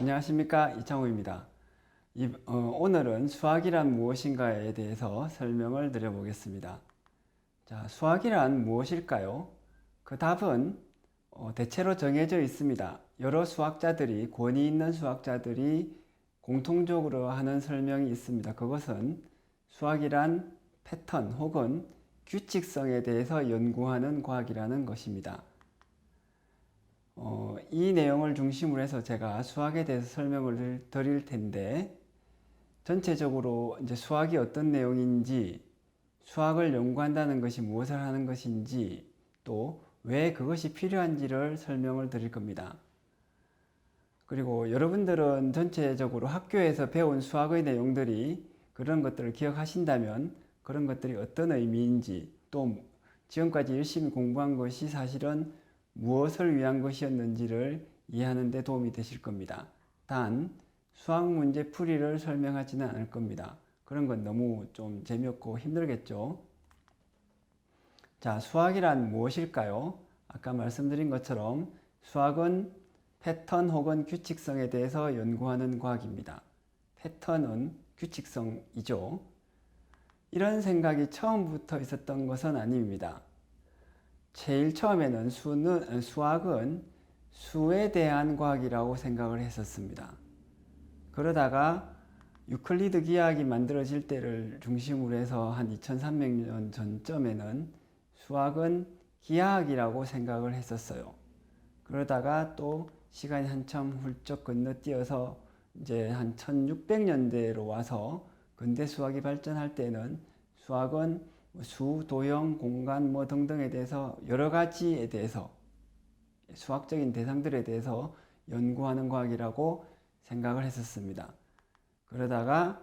안녕하십니까, 이창호입니다. 오늘은 수학이란 무엇인가에 대해서 설명을 드려보겠습니다. 자, 수학이란 무엇일까요? 그 답은 대체로 정해져 있습니다. 여러 수학자들이, 권위 있는 수학자들이 공통적으로 하는 설명이 있습니다. 그것은 수학이란 패턴 혹은 규칙성에 대해서 연구하는 과학이라는 것입니다. 이 내용을 중심으로 해서 제가 수학에 대해서 설명을 드릴 텐데, 전체적으로 이제 수학이 어떤 내용인지, 수학을 연구한다는 것이 무엇을 하는 것인지, 또 왜 그것이 필요한지를 설명을 드릴 겁니다. 그리고 여러분들은 전체적으로 학교에서 배운 수학의 내용들이 그런 것들을 기억하신다면 그런 것들이 어떤 의미인지, 또 지금까지 열심히 공부한 것이 사실은 무엇을 위한 것이었는지를 이해하는 데 도움이 되실 겁니다. 단 수학 문제 풀이를 설명하지는 않을 겁니다. 그런 건 너무 좀 재미없고 힘들겠죠. 자, 수학이란 무엇일까요? 아까 말씀드린 것처럼 수학은 패턴 혹은 규칙성에 대해서 연구하는 과학입니다. 패턴은 규칙성이죠. 이런 생각이 처음부터 있었던 것은 아닙니다. 제일 처음에는 수학은 수에 대한 과학이라고 생각을 했었습니다. 그러다가 유클리드 기하학이 만들어질 때를 중심으로 해서 한 2300년 전쯤에는 수학은 기하학이라고 생각을 했었어요. 그러다가 또 시간이 한참 훌쩍 건너뛰어서 이제 한 1600년대로 와서 근대 수학이 발전할 때는 수학은 수, 도형, 공간 뭐 등등에 대해서 여러 가지에 대해서 수학적인 대상들에 대해서 연구하는 과학이라고 생각을 했었습니다. 그러다가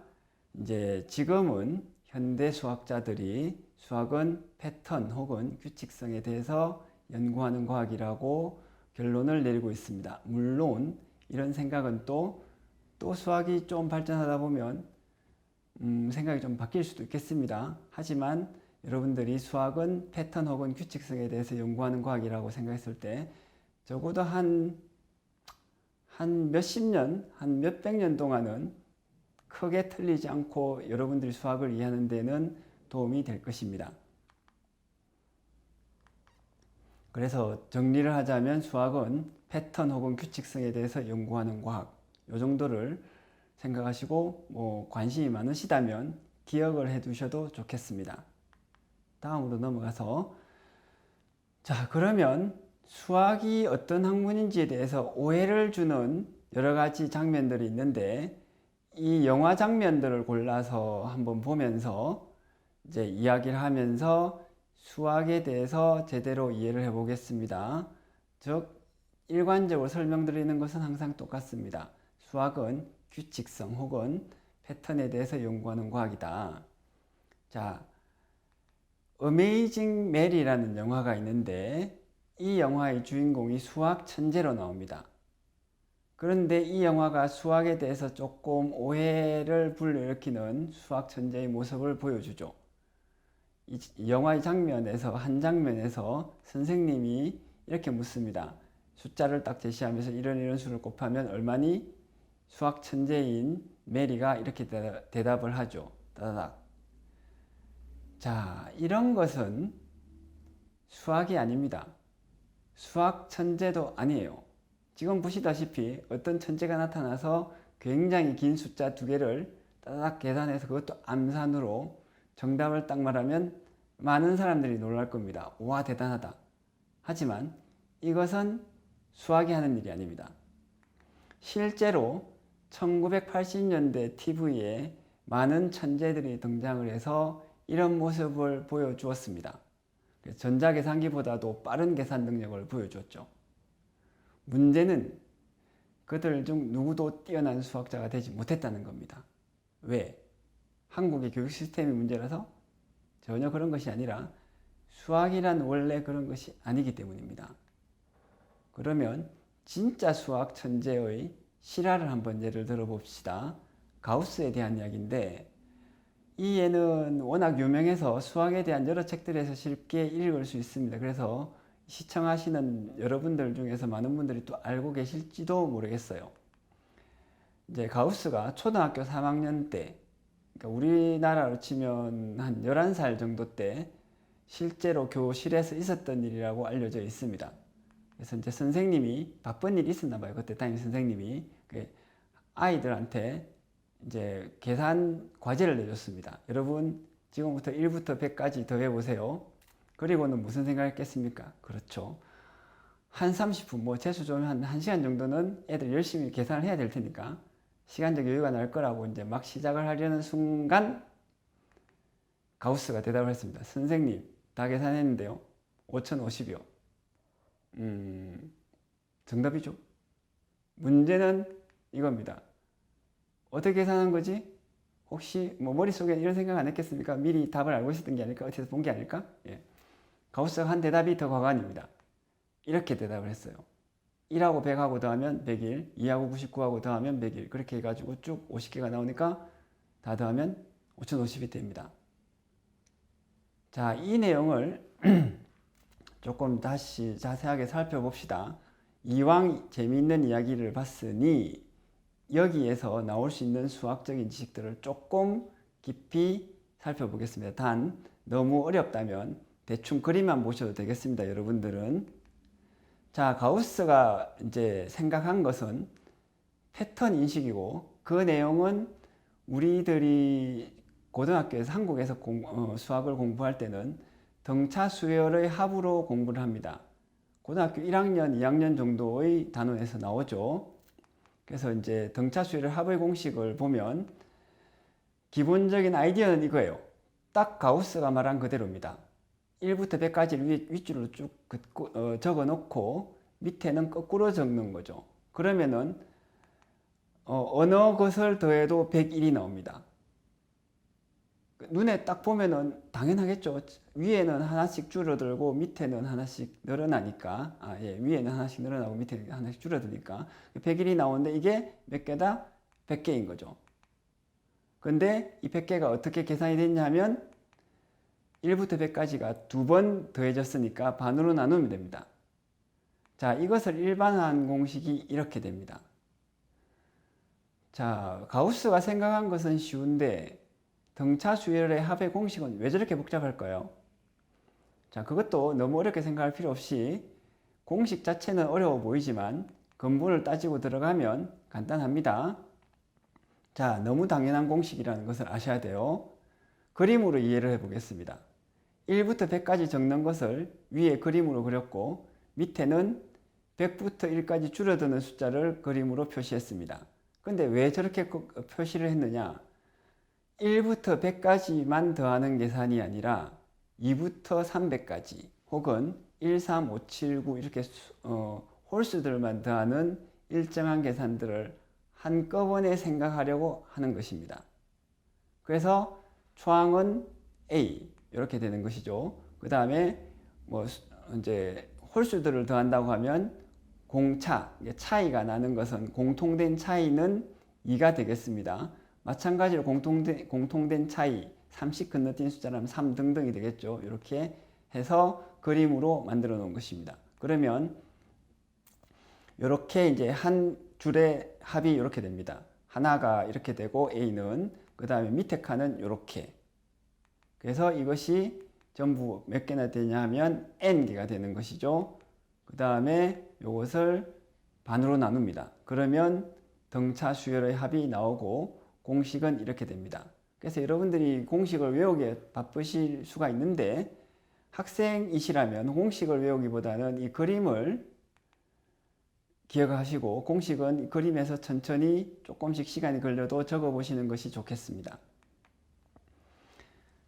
이제 지금은 현대 수학자들이 수학은 패턴 혹은 규칙성에 대해서 연구하는 과학이라고 결론을 내리고 있습니다. 물론 이런 생각은 또 수학이 좀 발전하다 보면 생각이 좀 바뀔 수도 있겠습니다. 하지만 여러분들이 수학은 패턴 혹은 규칙성에 대해서 연구하는 과학이라고 생각했을 때 적어도 한 몇십 년, 한 몇백 년 동안은 크게 틀리지 않고 여러분들이 수학을 이해하는 데는 도움이 될 것입니다. 그래서 정리를 하자면 수학은 패턴 혹은 규칙성에 대해서 연구하는 과학, 이 정도를 생각하시고 뭐 관심이 많으시다면 기억을 해 두셔도 좋겠습니다. 다음으로 넘어가서, 자, 그러면 수학이 어떤 학문인지에 대해서 오해를 주는 여러 가지 장면들이 있는데, 이 영화 장면들을 골라서 한번 보면서 이제 이야기를 하면서 수학에 대해서 제대로 이해를 해 보겠습니다. 즉, 일관적으로 설명드리는 것은 항상 똑같습니다. 수학은 규칙성 혹은 패턴에 대해서 연구하는 과학이다. 자, 어메이징 메리라는 영화가 있는데 이 영화의 주인공이 수학 천재로 나옵니다. 그런데 이 영화가 수학에 대해서 조금 오해를 불러일으키는 수학 천재의 모습을 보여주죠. 이 영화의 장면에서, 한 장면에서 선생님이 이렇게 묻습니다. 숫자를 딱 제시하면서 이런 수를 곱하면 얼마니? 수학 천재인 메리가 이렇게 대답을 하죠. 따다닥. 자, 이런 것은 수학이 아닙니다. 수학 천재도 아니에요. 지금 보시다시피 어떤 천재가 나타나서 굉장히 긴 숫자 두 개를 따닥 계산해서 그것도 암산으로 정답을 딱 말하면 많은 사람들이 놀랄 겁니다. 와, 대단하다. 하지만 이것은 수학이 하는 일이 아닙니다. 실제로 1980년대 TV에 많은 천재들이 등장을 해서 이런 모습을 보여주었습니다. 전자계산기보다도 빠른 계산 능력을 보여주었죠. 문제는 그들 중 누구도 뛰어난 수학자가 되지 못했다는 겁니다. 왜? 한국의 교육 시스템이 문제라서? 전혀 그런 것이 아니라 수학이란 원래 그런 것이 아니기 때문입니다. 그러면 진짜 수학 천재의 실화를 한번 예를 들어 봅시다. 가우스에 대한 이야기인데, 이 예는 워낙 유명해서 수학에 대한 여러 책들에서 쉽게 읽을 수 있습니다. 그래서 시청하시는 여러분들 중에서 많은 분들이 또 알고 계실지도 모르겠어요. 이제 가우스가 초등학교 3학년 때, 그러니까 우리나라로 치면 한 11살 정도 때 실제로 교실에서 있었던 일이라고 알려져 있습니다. 그래서 이제 선생님이 바쁜 일이 있었나 봐요. 그때 담임 선생님이 아이들한테 이제 계산 과제를 내줬습니다. 여러분 지금부터 1부터 100까지 더해보세요. 그리고는 무슨 생각했겠습니까? 그렇죠. 한 30분, 뭐 재수 좀 한 1시간 정도는 애들 열심히 계산을 해야 될 테니까 시간적 여유가 날 거라고 이제 막 시작을 하려는 순간 가우스가 대답을 했습니다. 선생님, 다 계산했는데요. 5050이요. 정답이죠. 문제는 이겁니다. 어떻게 계산한 거지? 혹시 뭐 머릿속에 이런 생각 안 했겠습니까? 미리 답을 알고 있었던 게 아닐까? 어디서 본 게 아닐까? 예. 가우스가 한 대답이 더 과관입니다. 이렇게 대답을 했어요. 1하고 100하고 더하면 101, 2하고 99하고 더하면 101. 그렇게 해가지고 쭉 50개가 나오니까 다 더하면 5050이 됩니다. 자, 이 내용을 조금 다시 자세하게 살펴봅시다. 이왕 재미있는 이야기를 봤으니 여기에서 나올 수 있는 수학적인 지식들을 조금 깊이 살펴보겠습니다. 단 너무 어렵다면 대충 그림만 보셔도 되겠습니다. 여러분들은. 자, 가우스가 이제 생각한 것은 패턴 인식이고 그 내용은 우리들이 고등학교에서 한국에서 수학을 공부할 때는 등차 수열의 합으로 공부를 합니다. 고등학교 1학년, 2학년 정도의 단원에서 나오죠. 그래서 이제 등차 수열의 합의 공식을 보면 기본적인 아이디어는 이거예요. 딱 가우스가 말한 그대로입니다. 1부터 100까지를 윗줄로 쭉 적어 놓고 밑에는 거꾸로 적는 거죠. 그러면은 어느 것을 더해도 101이 나옵니다. 눈에 딱 보면은 당연하겠죠. 위에는 하나씩 줄어들고 밑에는 하나씩 늘어나니까, 위에는 하나씩 늘어나고 밑에는 하나씩 줄어드니까 101이 나오는데 이게 몇 개다? 100개인 거죠. 근데 이 100개가 어떻게 계산이 됐냐면 1부터 100까지가 두 번 더해졌으니까 반으로 나누면 됩니다. 자, 이것을 일반화한 공식이 이렇게 됩니다. 자, 가우스가 생각한 것은 쉬운데 등차 수열의 합의 공식은 왜 저렇게 복잡할까요? 자, 그것도 너무 어렵게 생각할 필요 없이 공식 자체는 어려워 보이지만 근본을 따지고 들어가면 간단합니다. 자, 너무 당연한 공식이라는 것을 아셔야 돼요. 그림으로 이해를 해보겠습니다. 1부터 100까지 적는 것을 위에 그림으로 그렸고 밑에는 100부터 1까지 줄어드는 숫자를 그림으로 표시했습니다. 근데 왜 저렇게 표시를 했느냐? 1부터 100까지만 더하는 계산이 아니라 2부터 300까지 혹은 1, 3, 5, 7, 9 이렇게 홀수들만 더하는 일정한 계산들을 한꺼번에 생각하려고 하는 것입니다. 그래서 초항은 A 이렇게 되는 것이죠. 그 다음에 뭐 이제 홀수들을 더한다고 하면 공차, 차이가 나는 것은 공통된 차이는 2가 되겠습니다. 마찬가지로 공통된 차이 30 건너뛴 숫자라면 3 등등이 되겠죠. 이렇게 해서 그림으로 만들어 놓은 것입니다. 그러면 이렇게 이제 한 줄의 합이 이렇게 됩니다. 하나가 이렇게 되고 A는 그 다음에 밑에 칸은 이렇게. 그래서 이것이 전부 몇 개나 되냐 하면 N개가 되는 것이죠. 그 다음에 이것을 반으로 나눕니다. 그러면 등차 수열의 합이 나오고 공식은 이렇게 됩니다. 그래서 여러분들이 공식을 외우기에 바쁘실 수가 있는데 학생이시라면 공식을 외우기보다는 이 그림을 기억하시고 공식은 그림에서 천천히 조금씩 시간이 걸려도 적어 보시는 것이 좋겠습니다.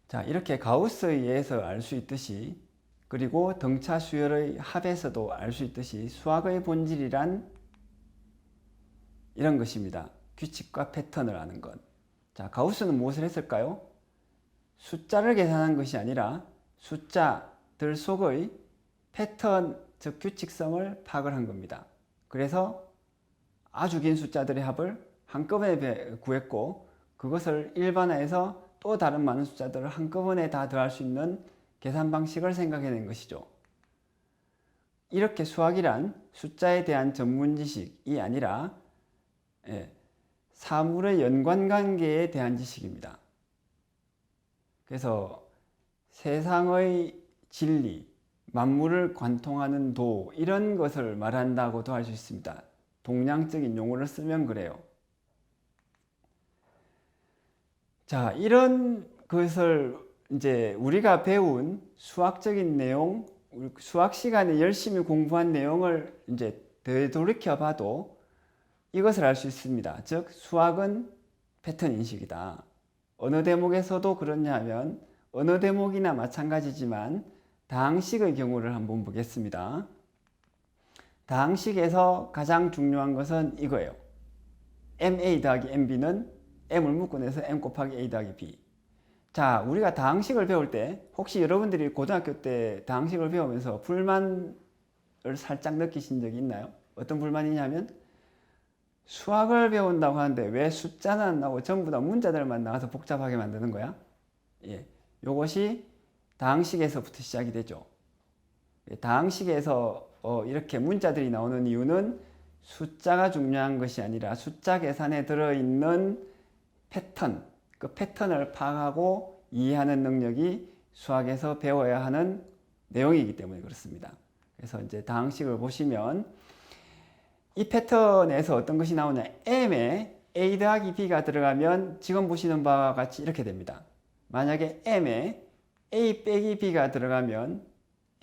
자, 이렇게 가우스에 의해서 알 수 있듯이 그리고 등차 수열의 합에서도 알 수 있듯이 수학의 본질이란 이런 것입니다. 규칙과 패턴을 아는 것. 자, 가우스는 무엇을 했을까요? 숫자를 계산한 것이 아니라 숫자들 속의 패턴, 즉 규칙성을 파악을 한 겁니다. 그래서 아주 긴 숫자들의 합을 한꺼번에 구했고 그것을 일반화해서 또 다른 많은 숫자들을 한꺼번에 다 더할 수 있는 계산 방식을 생각해낸 것이죠. 이렇게 수학이란 숫자에 대한 전문 지식이 아니라 사물의 연관관계에 대한 지식입니다. 그래서 세상의 진리, 만물을 관통하는 도, 이런 것을 말한다고도 할 수 있습니다. 동양적인 용어를 쓰면 그래요. 자, 이런 것을 이제 우리가 배운 수학적인 내용, 수학 시간에 열심히 공부한 내용을 이제 되돌이켜 봐도 이것을 알 수 있습니다. 즉, 수학은 패턴 인식이다. 어느 대목에서도 그렇냐 하면 어느 대목이나 마찬가지지만 다항식의 경우를 한번 보겠습니다. 다항식에서 가장 중요한 것은 이거예요. ma 더하기 mb는 m을 묶어내서 m 곱하기 a 더하기 b. 자, 우리가 다항식을 배울 때 혹시 여러분들이 고등학교 때 다항식을 배우면서 불만을 살짝 느끼신 적이 있나요? 어떤 불만이냐면 수학을 배운다고 하는데 왜 숫자는 안 나오고 전부 다 문자들만 나와서 복잡하게 만드는 거야? 예, 요것이 다항식에서부터 시작이 되죠. 다항식에서 이렇게 문자들이 나오는 이유는 숫자가 중요한 것이 아니라 숫자 계산에 들어있는 패턴, 그 패턴을 파악하고 이해하는 능력이 수학에서 배워야 하는 내용이기 때문에 그렇습니다. 그래서 이제 다항식을 보시면 이 패턴에서 어떤 것이 나오냐, m에 a 더하기 b가 들어가면 지금 보시는 바와 같이 이렇게 됩니다. 만약에 m에 a 빼기 b가 들어가면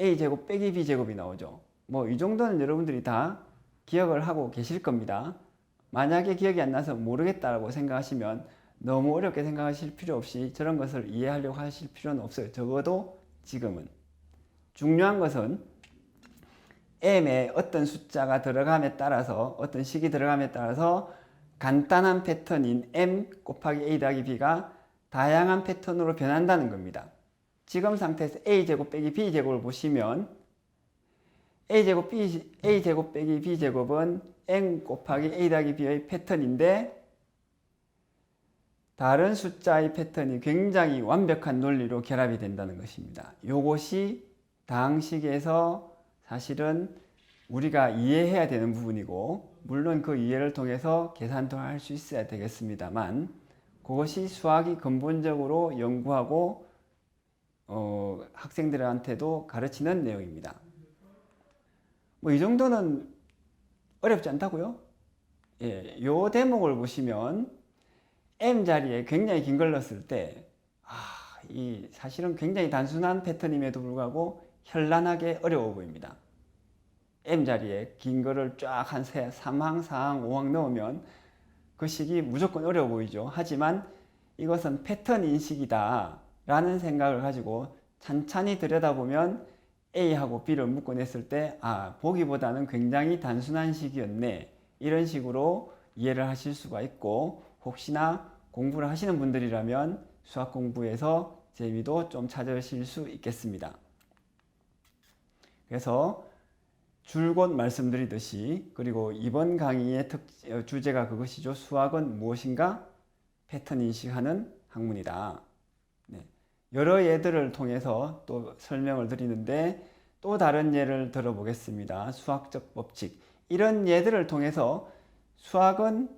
a제곱 빼기 b제곱이 나오죠. 뭐 이 정도는 여러분들이 다 기억을 하고 계실 겁니다. 만약에 기억이 안 나서 모르겠다고 생각하시면 너무 어렵게 생각하실 필요 없이 저런 것을 이해하려고 하실 필요는 없어요. 적어도 지금은. 중요한 것은 m에 어떤 숫자가 들어감에 따라서, 어떤 식이 들어감에 따라서 간단한 패턴인 m 곱하기 a 더하기 b가 다양한 패턴으로 변한다는 겁니다. 지금 상태에서 a제곱 빼기 b제곱을 보시면 a제곱 빼기 b제곱은 n 곱하기 a 더하기 b의 패턴인데 다른 숫자의 패턴이 굉장히 완벽한 논리로 결합이 된다는 것입니다. 이것이 다항식에서 사실은 우리가 이해해야 되는 부분이고, 물론 그 이해를 통해서 계산도 할 수 있어야 되겠습니다만, 그것이 수학이 근본적으로 연구하고 학생들한테도 가르치는 내용입니다. 뭐 이 정도는 어렵지 않다고요? 예, 요 대목을 보시면 m 자리에 굉장히 긴 걸 넣었을 때, 이 사실은 굉장히 단순한 패턴임에도 불구하고 현란하게 어려워 보입니다. m 자리에 긴 거를 쫙 한 3항, 4항, 5항 넣으면 그 식이 무조건 어려워 보이죠. 하지만 이것은 패턴 인식이다 라는 생각을 가지고 찬찬히 들여다보면 A하고 B를 묶어냈을 때 보기보다는 굉장히 단순한 식이었네, 이런 식으로 이해를 하실 수가 있고, 혹시나 공부를 하시는 분들이라면 수학 공부에서 재미도 좀 찾으실 수 있겠습니다. 그래서 줄곧 말씀드리듯이, 그리고 이번 강의의 주제가 그것이죠. 수학은 무엇인가? 패턴 인식하는 학문이다. 네. 여러 예들을 통해서 또 설명을 드리는데 또 다른 예를 들어보겠습니다. 수학적 법칙. 이런 예들을 통해서 수학은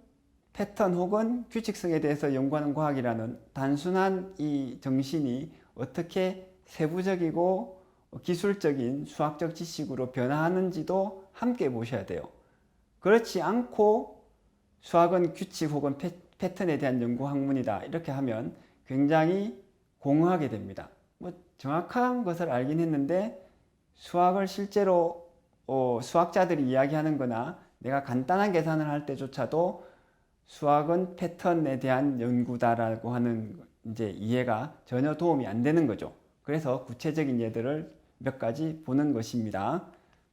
패턴 혹은 규칙성에 대해서 연구하는 과학이라는 단순한 이 정신이 어떻게 세부적이고 기술적인 수학적 지식으로 변화하는지도 함께 보셔야 돼요. 그렇지 않고 수학은 규칙 혹은 패턴에 대한 연구 학문이다 이렇게 하면 굉장히 공허하게 됩니다. 뭐 정확한 것을 알긴 했는데 수학을 실제로 수학자들이 이야기하는 거나 내가 간단한 계산을 할 때조차도 수학은 패턴에 대한 연구다라고 하는 이제 이해가 전혀 도움이 안 되는 거죠. 그래서 구체적인 예들을 몇 가지 보는 것입니다.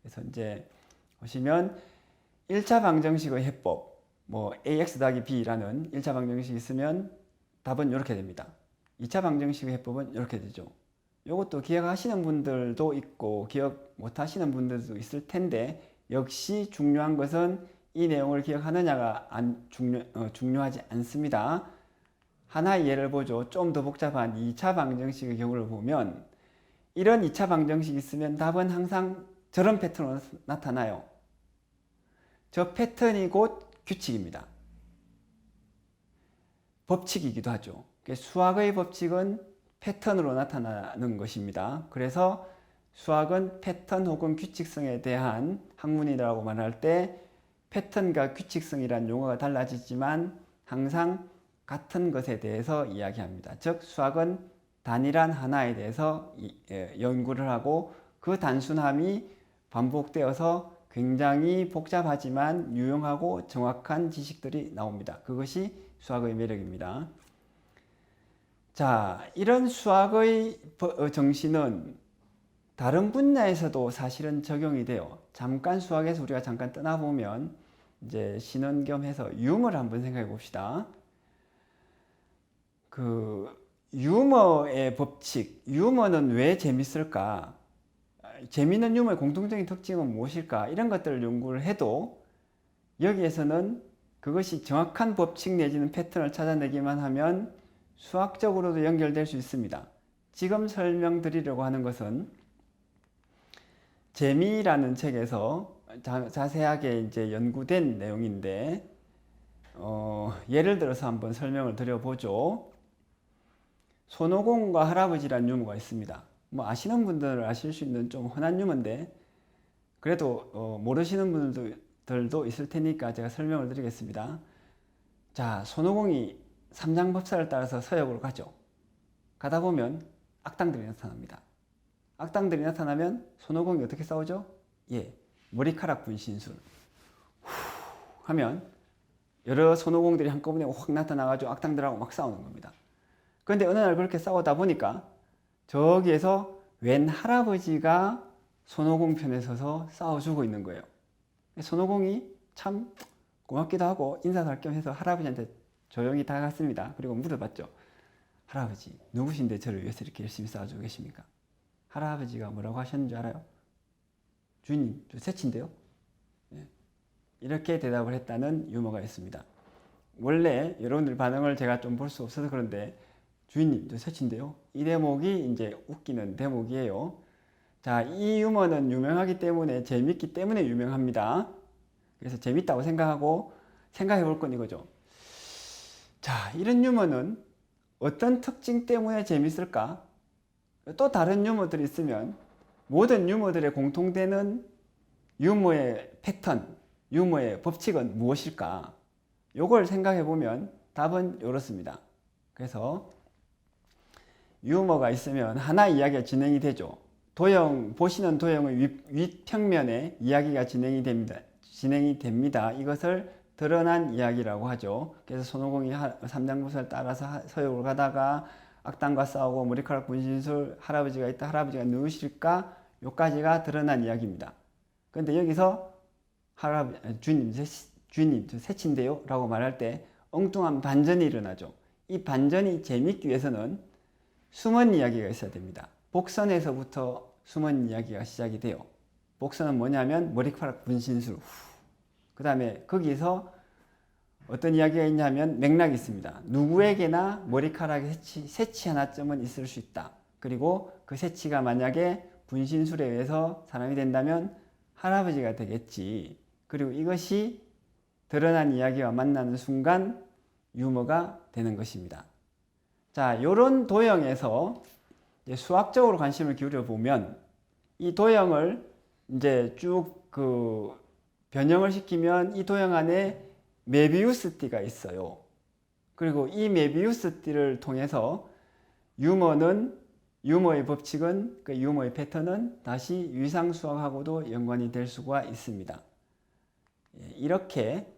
그래서 이제 보시면 1차 방정식의 해법, 뭐 ax 더하기 b라는 1차 방정식이 있으면 답은 이렇게 됩니다. 2차 방정식의 해법은 이렇게 되죠. 이것도 기억하시는 분들도 있고 기억 못 하시는 분들도 있을 텐데, 역시 중요한 것은 이 내용을 기억하느냐가 중요하지 않습니다. 하나의 예를 보죠. 좀 더 복잡한 2차 방정식의 경우를 보면 이런 2차 방정식이 있으면 답은 항상 저런 패턴으로 나타나요. 저 패턴이 곧 규칙입니다. 법칙이기도 하죠. 수학의 법칙은 패턴으로 나타나는 것입니다. 그래서 수학은 패턴 혹은 규칙성에 대한 학문이라고 말할 때 패턴과 규칙성이란 용어가 달라지지만 항상 같은 것에 대해서 이야기합니다. 즉 수학은 단일한 하나에 대해서 연구를 하고 그 단순함이 반복되어서 굉장히 복잡하지만 유용하고 정확한 지식들이 나옵니다. 그것이 수학의 매력입니다. 자, 이런 수학의 정신은 다른 분야에서도 사실은 적용이 돼요. 잠깐 수학에서 우리가 잠깐 떠나보면 이제 신혼 겸해서 유머를 한번 생각해 봅시다. 유머의 법칙, 유머는 왜 재밌을까? 재미있는 유머의 공통적인 특징은 무엇일까? 이런 것들을 연구를 해도 여기에서는 그것이 정확한 법칙 내지는 패턴을 찾아내기만 하면 수학적으로도 연결될 수 있습니다. 지금 설명드리려고 하는 것은 재미라는 책에서 자세하게 이제 연구된 내용인데 예를 들어서 한번 설명을 드려보죠. 손오공과 할아버지라는 유머가 있습니다. 뭐 아시는 분들은 아실 수 있는 좀 흔한 유머인데 그래도 모르시는 분들도 있을 테니까 제가 설명을 드리겠습니다. 자, 손오공이 삼장법사를 따라서 서역으로 가죠. 가다 보면 악당들이 나타납니다. 악당들이 나타나면 손오공이 어떻게 싸우죠? 예, 머리카락 분신술 하면 여러 손오공들이 한꺼번에 확 나타나가지고 악당들하고 막 싸우는 겁니다. 그런데 어느 날 그렇게 싸우다 보니까 저기에서 웬 할아버지가 손오공 편에 서서 싸워주고 있는 거예요. 손오공이 참 고맙기도 하고 인사할 겸 해서 할아버지한테 조용히 다가갔습니다. 그리고 물어봤죠. 할아버지, 누구신데 저를 위해서 이렇게 열심히 싸워주고 계십니까? 할아버지가 뭐라고 하셨는지 알아요? 주인님, 저 새치인데요? 예. 이렇게 대답을 했다는 유머가 있습니다. 원래 여러분들 반응을 제가 좀 볼 수 없어서 그런데 주인님, 저 새치인데요? 이 대목이 이제 웃기는 대목이에요. 자, 이 유머는 유명하기 때문에 재밌기 때문에 유명합니다. 그래서 재밌다고 생각하고 생각해 볼 건 이거죠. 자, 이런 유머는 어떤 특징 때문에 재밌을까? 또 다른 유머들이 있으면 모든 유머들의 공통되는 유머의 패턴, 유머의 법칙은 무엇일까? 이걸 생각해 보면 답은 이렇습니다. 그래서 유머가 있으면 하나의 이야기가 진행이 되죠. 보시는 도형의 윗평면에 이야기가 진행이 됩니다. 이것을 드러난 이야기라고 하죠. 그래서 손오공이 삼장법사를 따라서 서역으로 가다가 악당과 싸우고 머리카락 분신술 할아버지가 있다. 할아버지가 누구실까? 요까지가 드러난 이야기입니다. 그런데 여기서 주인님 저 새치인데요? 라고 말할 때 엉뚱한 반전이 일어나죠. 이 반전이 재밌기 위해서는 숨은 이야기가 있어야 됩니다. 복선에서부터 숨은 이야기가 시작이 돼요. 복선은 뭐냐면 머리카락 분신술. 그 다음에 거기서 어떤 이야기가 있냐면 맥락이 있습니다. 누구에게나 머리카락에 새치 하나쯤은 있을 수 있다. 그리고 그 새치가 만약에 분신술에 의해서 사람이 된다면 할아버지가 되겠지. 그리고 이것이 드러난 이야기와 만나는 순간 유머가 되는 것입니다. 자, 요런 도형에서 이제 수학적으로 관심을 기울여 보면 이 도형을 이제 쭉 변형을 시키면 이 도형 안에 메비우스 띠가 있어요. 그리고 이 메비우스 띠를 통해서 유머의 법칙은, 그 유머의 패턴은 다시 위상 수학하고도 연관이 될 수가 있습니다. 이렇게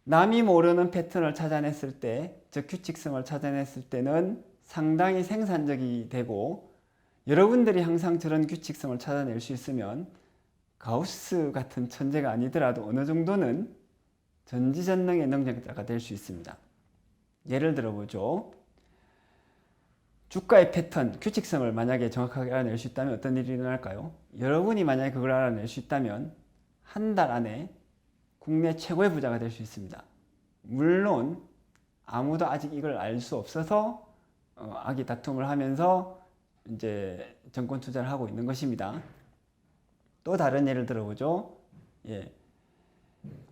남이 모르는 패턴을 찾아냈을 때, 즉 규칙성을 찾아냈을 때는 상당히 생산적이 되고 여러분들이 항상 저런 규칙성을 찾아낼 수 있으면 가우스 같은 천재가 아니더라도 어느 정도는 전지전능의 능력자가 될 수 있습니다. 예를 들어보죠. 주가의 패턴, 규칙성을 만약에 정확하게 알아낼 수 있다면 어떤 일이 일어날까요? 여러분이 만약에 그걸 알아낼 수 있다면 한 달 안에 국내 최고의 부자가 될 수 있습니다. 물론 아무도 아직 이걸 알 수 없어서 악의 다툼을 하면서 이제 정권 투자를 하고 있는 것입니다. 또 다른 예를 들어보죠. 예.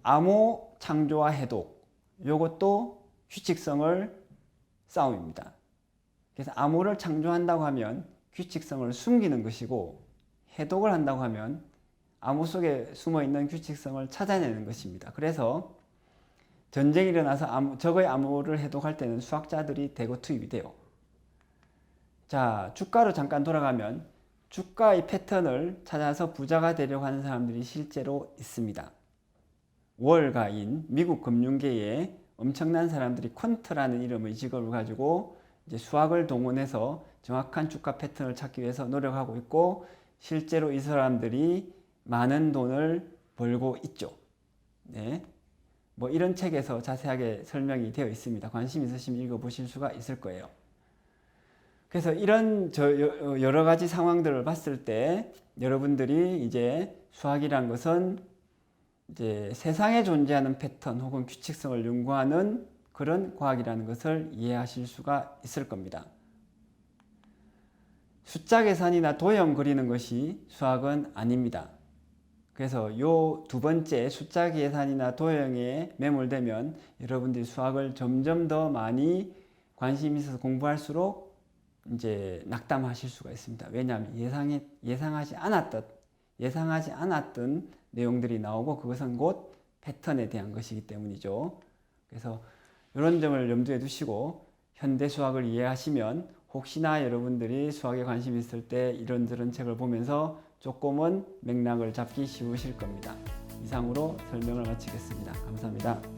암호 창조와 해독. 요것도 규칙성을 싸움입니다. 그래서 암호를 창조한다고 하면 규칙성을 숨기는 것이고, 해독을 한다고 하면 암호 속에 숨어있는 규칙성을 찾아내는 것입니다. 그래서 전쟁이 일어나서 적의 암호를 해독할 때는 수학자들이 대거 투입이 돼요. 자, 주가로 잠깐 돌아가면 주가의 패턴을 찾아서 부자가 되려고 하는 사람들이 실제로 있습니다. 월가인 미국 금융계에 엄청난 사람들이 퀀트라는 이름의 직업을 가지고 이제 수학을 동원해서 정확한 주가 패턴을 찾기 위해서 노력하고 있고, 실제로 이 사람들이 많은 돈을 벌고 있죠. 네. 뭐 이런 책에서 자세하게 설명이 되어 있습니다. 관심 있으시면 읽어보실 수가 있을 거예요. 그래서 이런 여러 가지 상황들을 봤을 때 여러분들이 이제 수학이란 것은 이제 세상에 존재하는 패턴 혹은 규칙성을 연구하는 그런 과학이라는 것을 이해하실 수가 있을 겁니다. 숫자 계산이나 도형 그리는 것이 수학은 아닙니다. 그래서 요 두 번째 숫자 계산이나 도형에 매몰되면 여러분들이 수학을 점점 더 많이 관심이 있어서 공부할수록 이제 낙담하실 수가 있습니다. 왜냐하면 예상하지 않았던 내용들이 나오고, 그것은 곧 패턴에 대한 것이기 때문이죠. 그래서 이런 점을 염두에 두시고 현대 수학을 이해하시면 혹시나 여러분들이 수학에 관심이 있을 때 이런저런 책을 보면서 조금은 맥락을 잡기 쉬우실 겁니다. 이상으로 설명을 마치겠습니다. 감사합니다.